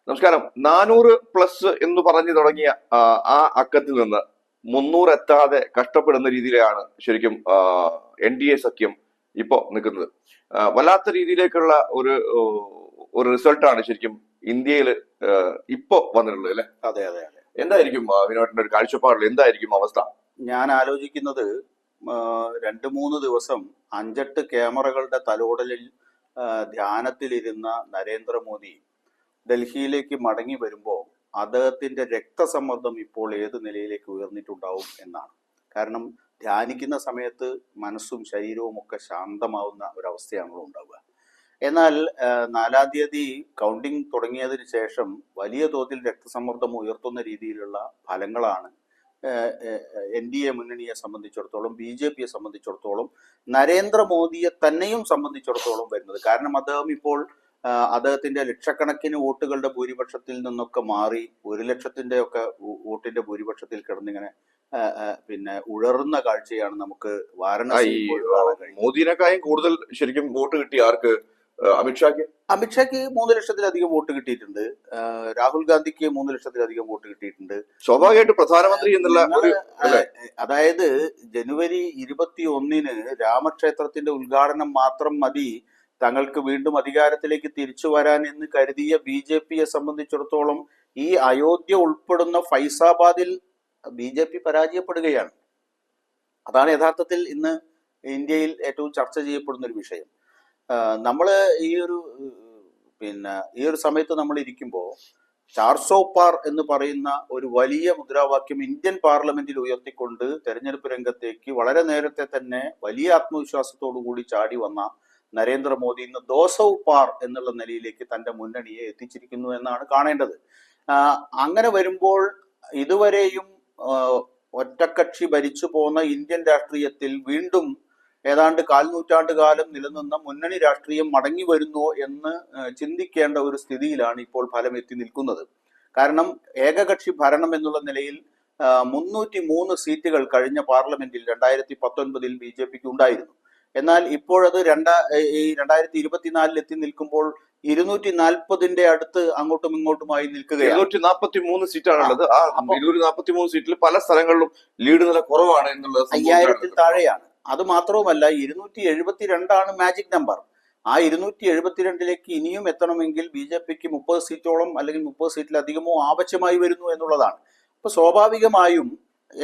നമസ്കാരം. 400+ എന്ന് പറഞ്ഞു തുടങ്ങിയ ആ അക്കത്തിൽ നിന്ന് 300 എത്താതെ കഷ്ടപ്പെടുന്ന രീതിയിലാണ് ശരിക്കും NDA സഖ്യം ഇപ്പോ നിൽക്കുന്നത്. വല്ലാത്ത രീതിയിലേക്കുള്ള ഒരു റിസൾട്ടാണ് ശരിക്കും ഇന്ത്യയിൽ ഇപ്പോ വന്നിട്ടുള്ളത് അല്ലെ? അതെ അതെ അതെ. എന്തായിരിക്കും വിനോദിന്റെ ഒരു കാഴ്ചപ്പാടിൽ എന്തായിരിക്കും അവസ്ഥ? ഞാൻ ആലോചിക്കുന്നത് 2-3 ദിവസം 5-8 ക്യാമറകളുടെ തലോടലിൽ ധ്യാനത്തിലിരുന്ന നരേന്ദ്രമോദി ഡൽഹിയിലേക്ക് മടങ്ങി വരുമ്പോൾ അദ്ദേഹത്തിന്റെ രക്തസമ്മർദ്ദം ഇപ്പോൾ ഏത് നിലയിലേക്ക് ഉയർന്നിട്ടുണ്ടാവും എന്നാണ്. കാരണം ധ്യാനിക്കുന്ന സമയത്ത് മനസ്സും ശരീരവും ഒക്കെ ശാന്തമാവുന്ന ഒരവസ്ഥയാണല്ലോ ഉണ്ടാവുക. എന്നാൽ 4-ാം തീയതി കൗണ്ടിങ് തുടങ്ങിയതിന് ശേഷം വലിയ തോതിൽ രക്തസമ്മർദ്ദം ഉയർത്തുന്ന രീതിയിലുള്ള ഫലങ്ങളാണ് NDA മുന്നണിയെ സംബന്ധിച്ചിടത്തോളം, BJPയെ സംബന്ധിച്ചിടത്തോളം, നരേന്ദ്രമോദിയെ തന്നെയും സംബന്ധിച്ചിടത്തോളം വരുന്നത്. കാരണം അദ്ദേഹം ഇപ്പോൾ അദ്ദേഹത്തിന്റെ ലക്ഷക്കണക്കിന് വോട്ടുകളുടെ ഭൂരിപക്ഷത്തിൽ നിന്നൊക്കെ മാറി 1 ലക്ഷത്തിന്റെ ഒക്കെ വോട്ടിന്റെ ഭൂരിപക്ഷത്തിൽ കിടന്നിങ്ങനെ പിന്നെ ഉഴറുന്ന കാഴ്ചയാണ് നമുക്ക് വാരണാസി. മോദിനെക്കാളും കൂടുതൽ ശരിക്കും വോട്ട് കിട്ടി ആർക്ക്? അമിത്ഷാക്ക് 3 ലക്ഷത്തിലധികം വോട്ട് കിട്ടിയിട്ടുണ്ട്. രാഹുൽ ഗാന്ധിക്ക് 3 ലക്ഷത്തിലധികം വോട്ട് കിട്ടിയിട്ടുണ്ട്. സ്വാഭാവികമായിട്ട് പ്രധാനമന്ത്രി എന്നുള്ള അതായത് ജനുവരി 21-ന് രാമക്ഷേത്രത്തിന്റെ ഉദ്ഘാടനം മാത്രം മതി തങ്ങൾക്ക് വീണ്ടും അധികാരത്തിലേക്ക് തിരിച്ചു വരാൻ എന്ന് കരുതിയ BJPയെ സംബന്ധിച്ചിടത്തോളം ഈ അയോധ്യ ഉൾപ്പെടുന്ന ഫൈസാബാദിൽ BJP പരാജയപ്പെടുകയാണ്. അതാണ് യഥാർത്ഥത്തിൽ ഇന്ന് ഇന്ത്യയിൽ ഏറ്റവും ചർച്ച ചെയ്യപ്പെടുന്ന ഒരു വിഷയം. നമ്മള് ഈ ഒരു സമയത്ത് നമ്മൾ ഇരിക്കുമ്പോൾ 400 പാർ എന്ന് പറയുന്ന ഒരു വലിയ മുദ്രാവാക്യം ഇന്ത്യൻ പാർലമെന്റിൽ ഉയർത്തിക്കൊണ്ട് തെരഞ്ഞെടുപ്പ് രംഗത്തേക്ക് വളരെ നേരത്തെ തന്നെ വലിയ ആത്മവിശ്വാസത്തോടു കൂടി ചാടി വന്ന നരേന്ദ്രമോദി ഇന്ന് 200 പാർ എന്നുള്ള നിലയിലേക്ക് തന്റെ മുന്നണിയെ എത്തിച്ചിരിക്കുന്നു എന്നാണ് കാണേണ്ടത്. അങ്ങനെ വരുമ്പോൾ ഇതുവരെയും ഒറ്റക്കക്ഷി ഭരിച്ചു പോന്ന ഇന്ത്യൻ രാഷ്ട്രീയത്തിൽ വീണ്ടും ഏതാണ്ട് 1/4 നൂറ്റാണ്ട് കാലം നിലനിന്ന മുന്നണി രാഷ്ട്രീയം മടങ്ങി വരുന്നോ എന്ന് ചിന്തിക്കേണ്ട ഒരു സ്ഥിതിയിലാണ് ഇപ്പോൾ ഫലം എത്തി നിൽക്കുന്നത്. കാരണം ഏകകക്ഷി ഭരണം എന്നുള്ള നിലയിൽ 303 സീറ്റുകൾ കഴിഞ്ഞ പാർലമെന്റിൽ 2019 BJPക്ക് ഉണ്ടായിരുന്നു. എന്നാൽ ഇപ്പോഴത് 2024 എത്തി നിൽക്കുമ്പോൾ 240 അടുത്ത് അങ്ങോട്ടും ഇങ്ങോട്ടുമായി നിൽക്കുകയാണ്. 243 സീറ്റാണുള്ളത്. ആ 243 സീറ്റിൽ പല സ്ഥലങ്ങളിലും ലീഡ് നില കുറവാണ് എന്നുള്ളത് 5000-ൽ താഴെയാണ്. അത് മാത്രവുമല്ല 272 മാജിക് നമ്പർ. ആ 272ലേക്ക് ഇനിയും എത്തണമെങ്കിൽ BJPക്ക് 30 സീറ്റോളം അല്ലെങ്കിൽ 30 സീറ്റിലധികമോ ആവശ്യമായി വരുന്നു എന്നുള്ളതാണ്. അപ്പൊ സ്വാഭാവികമായും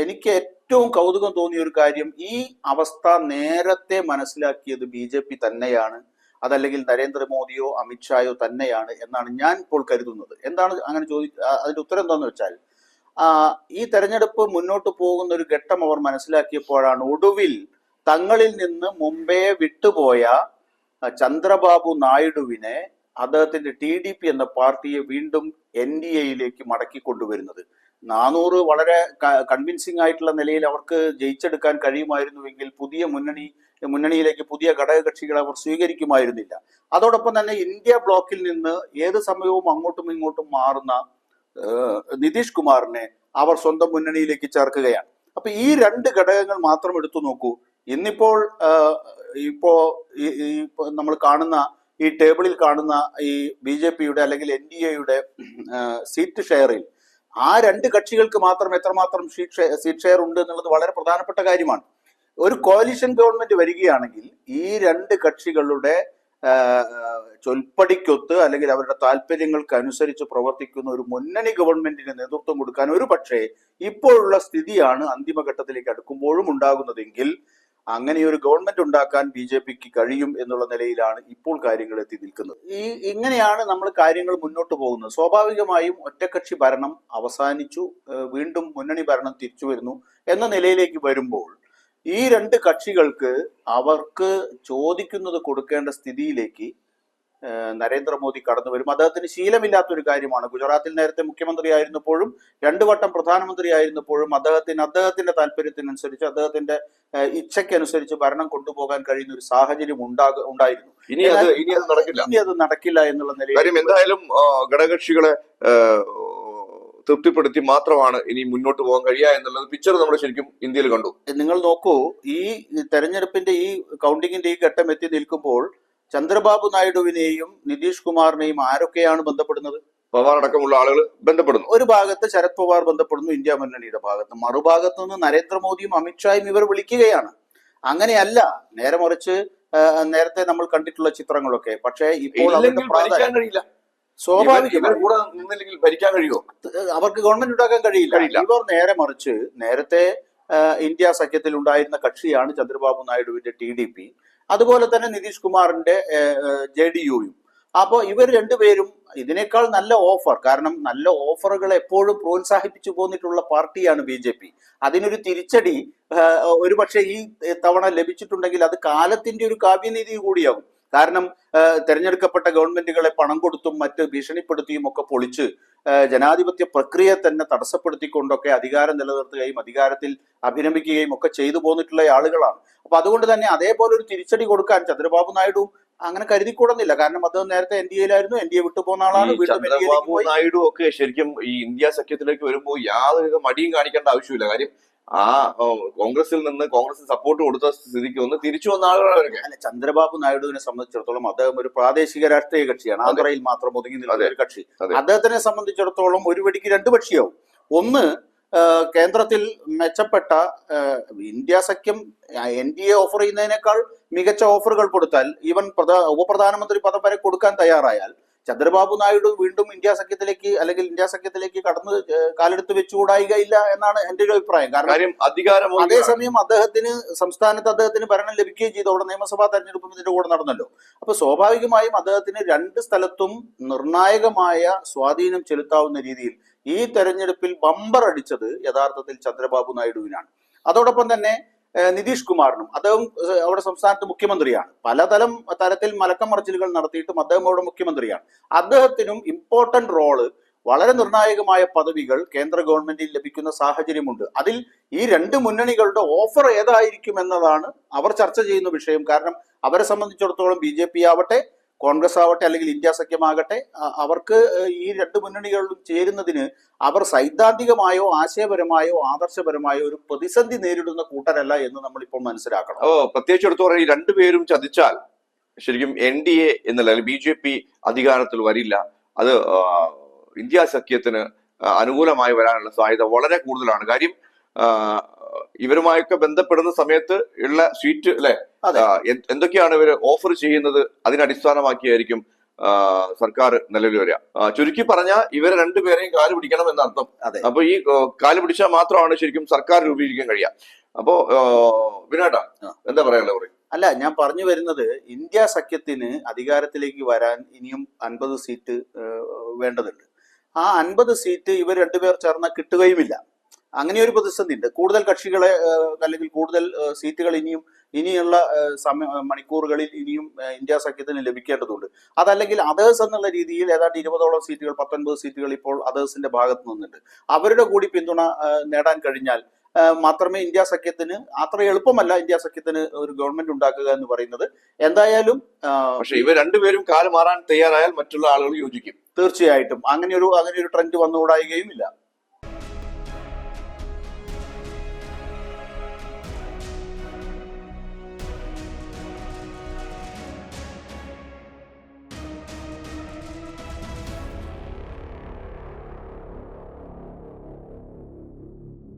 എനിക്ക് ഏറ്റവും കൗതുകം തോന്നിയ ഒരു കാര്യം, ഈ അവസ്ഥ നേരത്തെ മനസ്സിലാക്കിയത് BJP തന്നെയാണ്, അതല്ലെങ്കിൽ നരേന്ദ്രമോദിയോ അമിത്ഷായോ തന്നെയാണ് എന്നാണ് ഞാൻ ഇപ്പോൾ കരുതുന്നത്. എന്താണ് അങ്ങനെ അതിന്റെ ഉത്തരം എന്താന്ന് വെച്ചാൽ, ഈ തെരഞ്ഞെടുപ്പ് മുന്നോട്ട് പോകുന്ന ഒരു ഘട്ടം അവർ മനസ്സിലാക്കിയപ്പോഴാണ് ഒടുവിൽ തങ്ങളിൽ നിന്ന് മുമ്പേ വിട്ടുപോയ ചന്ദ്രബാബു നായിഡുവിനെ, അദ്ദേഹത്തിന്റെ TDP എന്ന പാർട്ടിയെ വീണ്ടും NDAയിലേക്ക് മടക്കി കൊണ്ടുവരുന്നത്. 400 വളരെ കൺവിൻസിംഗ് ആയിട്ടുള്ള നിലയിൽ അവർക്ക് ജയിച്ചെടുക്കാൻ കഴിയുമായിരുന്നുവെങ്കിൽ പുതിയ മുന്നണിയിലേക്ക് പുതിയ ഘടകകക്ഷികളെ അവർ സ്വീകരിക്കുമായിരുന്നില്ല. അതോടൊപ്പം തന്നെ ഇന്ത്യ ബ്ലോക്കിൽ നിന്ന് ഏത് സമയവും അങ്ങോട്ടും ഇങ്ങോട്ടും മാറുന്ന നിതീഷ് കുമാറിനെ അവർ സ്വന്തം മുന്നണിയിലേക്ക് ചേർക്കുകയാണ്. അപ്പൊ ഈ 2 ഘടകങ്ങൾ മാത്രം എടുത്തു നോക്കൂ. ഇന്നിപ്പോൾ നമ്മൾ കാണുന്ന ഈ ടേബിളിൽ കാണുന്ന ഈ BJPയുടെ അല്ലെങ്കിൽ NDAയുടെ സീറ്റ് ഷെയറിൽ ആ 2 കക്ഷികൾക്ക് മാത്രം എത്രമാത്രം സീറ്റ് ഷെയർ ഉണ്ട് എന്നുള്ളത് വളരെ പ്രധാനപ്പെട്ട കാര്യമാണ്. ഒരു കോalition ഗവൺമെന്റ് വരികയാണെങ്കിൽ ഈ 2 കക്ഷികളുടെ ചൊൽപ്പടിക്കൊത്ത് അല്ലെങ്കിൽ അവരുടെ താല്പര്യങ്ങൾക്ക് അനുസരിച്ച് പ്രവർത്തിക്കുന്ന ഒരു മുന്നണി ഗവൺമെന്റിന് നേതൃത്വം കൊടുക്കാൻ ഒരു പക്ഷേ ഇപ്പോഴുള്ള സ്ഥിതിയാണ് അന്തിമഘട്ടത്തിലേക്ക് അടുക്കുമ്പോഴും ഉണ്ടാകുന്നതെങ്കിൽ അങ്ങനെ ഒരു ഗവൺമെന്റ് ഉണ്ടാക്കാൻ BJPക്ക് കഴിയും എന്നുള്ള നിലയിലാണ് ഇപ്പോൾ കാര്യങ്ങൾ എത്തി നിൽക്കുന്നത്. ഇങ്ങനെയാണ് നമ്മൾ കാര്യങ്ങൾ മുന്നോട്ട് പോകുന്നത്. സ്വാഭാവികമായും ഒറ്റക്കക്ഷി ഭരണം അവസാനിച്ചു, വീണ്ടും മുന്നണി ഭരണം തിരിച്ചു വരുന്നു എന്ന നിലയിലേക്ക് വരുമ്പോൾ ഈ 2 കക്ഷികൾക്ക് അവർക്ക് ചോദിക്കുന്നത് കൊടുക്കേണ്ട സ്ഥിതിയിലേക്ക് നരേന്ദ്രമോദി കടന്നു വരും. അദ്ദേഹത്തിന് ശീലമില്ലാത്തൊരു കാര്യമാണ്. ഗുജറാത്തിൽ നേരത്തെ മുഖ്യമന്ത്രി ആയിരുന്നപ്പോഴും 2 വട്ടം പ്രധാനമന്ത്രി ആയിരുന്നപ്പോഴും അദ്ദേഹത്തിന്റെ താല്പര്യത്തിനനുസരിച്ച്, അദ്ദേഹത്തിന്റെ ഇച്ഛയ്ക്കനുസരിച്ച് ഭരണം കൊണ്ടുപോകാൻ കഴിയുന്ന ഒരു സാഹചര്യം ഉണ്ടായിരുന്നു. ഇനി അത് നടക്കില്ല എന്നുള്ള നിലയിൽ എന്തായാലും ഘടകകക്ഷികളെ തൃപ്തിപ്പെടുത്തി മാത്രമാണ് ഇനി മുന്നോട്ട് പോകാൻ കഴിയുക എന്നുള്ളത് പിക്ചർ നമ്മൾ ശരിക്കും ഇന്ത്യയിൽ കണ്ടു. നിങ്ങൾ നോക്കൂ, ഈ തെരഞ്ഞെടുപ്പിന്റെ ഈ കൗണ്ടിങ്ങിന്റെ ഈ ഘട്ടം എത്തി നിൽക്കുമ്പോൾ ചന്ദ്രബാബു നായിഡുവിനെയും നിതീഷ് കുമാറിനെയും ആരൊക്കെയാണ് ബന്ധപ്പെടുന്നത്? പവാർ അടക്കമുള്ള ആളുകൾ ബന്ധപ്പെടുന്നു. ഒരു ഭാഗത്ത് ശരത് പവാർ ബന്ധപ്പെടുന്നു ഇന്ത്യ മുന്നണിയുടെ ഭാഗത്ത്, മറുഭാഗത്ത് നിന്ന് നരേന്ദ്രമോദിയും അമിത്ഷായും ഇവർ വിളിക്കുകയാണ്. അങ്ങനെയല്ല, നേരെ മറിച്ച് നേരത്തെ നമ്മൾ കണ്ടിട്ടുള്ള ചിത്രങ്ങളൊക്കെ. പക്ഷേ ഇപ്പോൾ ഇല്ലെങ്കിൽ ഭരിക്കാൻ കഴിയില്ല. സ്വാഭാവികമായി കൂടെ നിന്നില്ലെങ്കിൽ ഭരിക്കാൻ കഴിയുമോ? അവർക്ക് ഗവൺമെന്റ് ഉണ്ടാക്കാൻ കഴിയില്ല. ഇവർ നേരെ മറിച്ച് നേരത്തെ ഇന്ത്യ സഖ്യത്തിൽ ഉണ്ടായിരുന്ന കക്ഷിയാണ് ചന്ദ്രബാബു നായിഡുവിന്റെ TDP, അതുപോലെ തന്നെ നിതീഷ് കുമാറിന്റെ JDUയും. അപ്പോൾ ഇവർ രണ്ടുപേരും ഇതിനേക്കാൾ നല്ല ഓഫർ, കാരണം നല്ല ഓഫറുകൾ എപ്പോഴും പ്രോത്സാഹിപ്പിച്ചു പോന്നിട്ടുള്ള പാർട്ടിയാണ് BJP. അതിനൊരു തിരിച്ചടി ഒരുപക്ഷെ ഈ തവണ ലഭിച്ചിട്ടുണ്ടെങ്കിൽ അത് കാലത്തിന്റെ ഒരു കാവ്യനീതി കൂടിയാകും. കാരണം തെരഞ്ഞെടുക്കപ്പെട്ട ഗവൺമെന്റുകളെ പണം കൊടുത്തും മറ്റ് ഭീഷണിപ്പെടുത്തിയും ഒക്കെ പൊളിച്ച് ജനാധിപത്യ പ്രക്രിയയെ തന്നെ തടസ്സപ്പെടുത്തിക്കൊണ്ടൊക്കെ അധികാരം നിലനിർത്തുകയും അധികാരത്തിൽ അഭിനമിക്കുകയും ഒക്കെ ചെയ്തു പോന്നിട്ടുള്ള ആളുകളാണ്. അപ്പൊ അതുകൊണ്ട് തന്നെ അതേപോലെ ഒരു തിരിച്ചടി കൊടുക്കാൻ ചന്ദ്രബാബു നായിഡു അങ്ങനെ കരുതിക്കൂടുന്നില്ല. കാരണം അദ്ദേഹം നേരത്തെ NDAയിലായിരുന്നു, NDA വിട്ടു പോകുന്ന ആളാണ്. ചന്ദ്രബാബു നായിഡു ഒക്കെ ശരിക്കും ഈ ഇന്ത്യ സഖ്യത്തിലേക്ക് വരുമ്പോൾ യാതൊരുവിധ മടിയും കാണിക്കേണ്ട ആവശ്യമില്ല. കാര്യം ആ കോൺഗ്രസിൽ നിന്ന് കോൺഗ്രസിന് സപ്പോർട്ട് കൊടുത്ത സ്ഥിതിക്ക് ഒന്ന് തിരിച്ചു വന്ന ആളുകളൊക്കെ. അല്ല, ചന്ദ്രബാബു നായിഡുവിനെ സംബന്ധിച്ചിടത്തോളം അദ്ദേഹം ഒരു പ്രാദേശിക രാഷ്ട്രീയ കക്ഷിയാണ്, ആന്ധ്രയിൽ മാത്രം ഒതുങ്ങി നിൽക്കുന്ന ഒരു കക്ഷി. അദ്ദേഹത്തിനെ സംബന്ധിച്ചിടത്തോളം ഒരു വെടിക്ക് രണ്ട് പക്ഷിയാവും. ഒന്ന്, കേന്ദ്രത്തിൽ മെച്ചപ്പെട്ട ഇന്ത്യ സഖ്യം NDA ഓഫർ ചെയ്യുന്നതിനേക്കാൾ മികച്ച ഓഫറുകൾ കൊടുത്താൽ, ഈവൻ ഉപപ്രധാനമന്ത്രി പദം വരെ കൊടുക്കാൻ തയ്യാറായാൽ ചന്ദ്രബാബു നായിഡു വീണ്ടും ഇന്ത്യ സഖ്യത്തിലേക്ക് അല്ലെങ്കിൽ ഇന്ത്യ സഖ്യത്തിലേക്ക് കടന്ന് കാലെടുത്ത് വെച്ചുകൂടായികയില്ല എന്നാണ് എന്റെ ഒരു അഭിപ്രായം. കാരണം അതേസമയം സംസ്ഥാനത്ത് അദ്ദേഹത്തിന് ഭരണം ലഭിക്കുകയും ചെയ്തു. അവിടെ നിയമസഭാ തെരഞ്ഞെടുപ്പും ഇതിന്റെ കൂടെ നടന്നല്ലോ. അപ്പൊ സ്വാഭാവികമായും അദ്ദേഹത്തിന് രണ്ട് സ്ഥലത്തും നിർണായകമായ സ്വാധീനം ചെലുത്താവുന്ന രീതിയിൽ ഈ തെരഞ്ഞെടുപ്പിൽ ബമ്പർ അടിച്ചത് യഥാർത്ഥത്തിൽ ചന്ദ്രബാബു നായിഡുവിനാണ്. അതോടൊപ്പം തന്നെ നിതീഷ് കുമാറിനും, അദ്ദേഹം അവിടെ സംസ്ഥാനത്ത് മുഖ്യമന്ത്രിയാണ്. തരത്തിൽ മലക്കം മറിച്ചിലുകൾ നടത്തിയിട്ടും അദ്ദേഹം അവിടെ മുഖ്യമന്ത്രിയാണ്. അദ്ദേഹത്തിനും ഇമ്പോർട്ടന്റ് റോള്, വളരെ നിർണായകമായ പദവികൾ കേന്ദ്ര ഗവൺമെന്റിൽ ലഭിക്കുന്ന സാഹചര്യമുണ്ട്. അതിൽ ഈ രണ്ട് മുന്നണികളുടെ ഓഫർ ഏതായിരിക്കും എന്നതാണ് അവർ ചർച്ച ചെയ്യുന്ന വിഷയം. കാരണം അവരെ സംബന്ധിച്ചിടത്തോളം BJP ആവട്ടെ, കോൺഗ്രസ് ആവട്ടെ, അല്ലെങ്കിൽ ഇന്ത്യ സഖ്യമാകട്ടെ, അവർക്ക് ഈ രണ്ട് മുന്നണികളിലും ചേരുന്നതിന് അവർ സൈദ്ധാന്തികമായോ ആശയപരമായോ ആദർശപരമായോ ഒരു പ്രതിസന്ധി നേരിടുന്ന കൂട്ടരല്ല എന്ന് നമ്മൾ ഇപ്പോൾ മനസ്സിലാക്കണം. പ്രത്യേകിച്ച് എടുത്തു പറഞ്ഞാൽ ഈ രണ്ടുപേരും ചതിച്ചാൽ ശരിക്കും NDA എന്നല്ല BJP അധികാരത്തിൽ വരില്ല. അത് ഇന്ത്യ സഖ്യത്തിന് അനുകൂലമായി വരാനുള്ള സാധ്യത വളരെ കൂടുതലാണ്. കാര്യം ഇവരുമായൊക്കെ ബന്ധപ്പെടുന്ന സമയത്ത് ഉള്ള സീറ്റ് അല്ലെ, എന്തൊക്കെയാണ് ഇവർ ഓഫർ ചെയ്യുന്നത്, അതിനടിസ്ഥാനമാക്കിയായിരിക്കും സർക്കാർ നിലവിൽ വരിക. ചുരുക്കി പറഞ്ഞാൽ ഇവരെ രണ്ടുപേരെയും കാല് പിടിക്കണം എന്നർത്ഥം. അപ്പൊ ഈ കാല് പിടിച്ചാൽ മാത്രമാണ് ശരിക്കും സർക്കാർ രൂപീകരിക്കാൻ കഴിയുക. അപ്പോ വിനാട്ടാ എന്താ പറയാനുള്ളത്? അല്ല, ഞാൻ പറഞ്ഞു വരുന്നത്, ഇന്ത്യ സഖ്യത്തിന് അധികാരത്തിലേക്ക് വരാൻ ഇനിയും 50 സീറ്റ് വേണ്ടതുണ്ട്. ആ 50 സീറ്റ് ഇവർ രണ്ടുപേർ ചേർന്നാൽ കിട്ടുകയുമില്ല. അങ്ങനെ ഒരു പ്രതിസന്ധി ഉണ്ട്. കൂടുതൽ കക്ഷികളെ അല്ലെങ്കിൽ കൂടുതൽ സീറ്റുകൾ ഇനിയുള്ള മണിക്കൂറുകളിൽ ഇനിയും ഇന്ത്യ സഖ്യത്തിന് ലഭിക്കേണ്ടതുണ്ട്. അതല്ലെങ്കിൽ അതേഴ്സ് എന്നുള്ള രീതിയിൽ ഏതാണ്ട് 20ഓളം സീറ്റുകൾ, 19 സീറ്റുകൾ ഇപ്പോൾ അതേഴ്സിന്റെ ഭാഗത്ത് നിന്നുണ്ട്. അവരുടെ കൂടി പിന്തുണ നേടാൻ കഴിഞ്ഞാൽ മാത്രമേ ഇന്ത്യ സഖ്യത്തിന്, അത്ര എളുപ്പമല്ല ഇന്ത്യ സഖ്യത്തിന് ഒരു ഗവൺമെന്റ് ഉണ്ടാക്കുക എന്ന് പറയുന്നത്. എന്തായാലും പക്ഷെ ഇവർ രണ്ടുപേരും കാല് മാറാൻ തയ്യാറായാൽ മറ്റുള്ള ആളുകൾ യോജിക്കും. തീർച്ചയായിട്ടും അങ്ങനെ ഒരു ട്രെൻഡ് വന്നുകൂടായികയും ഇല്ല.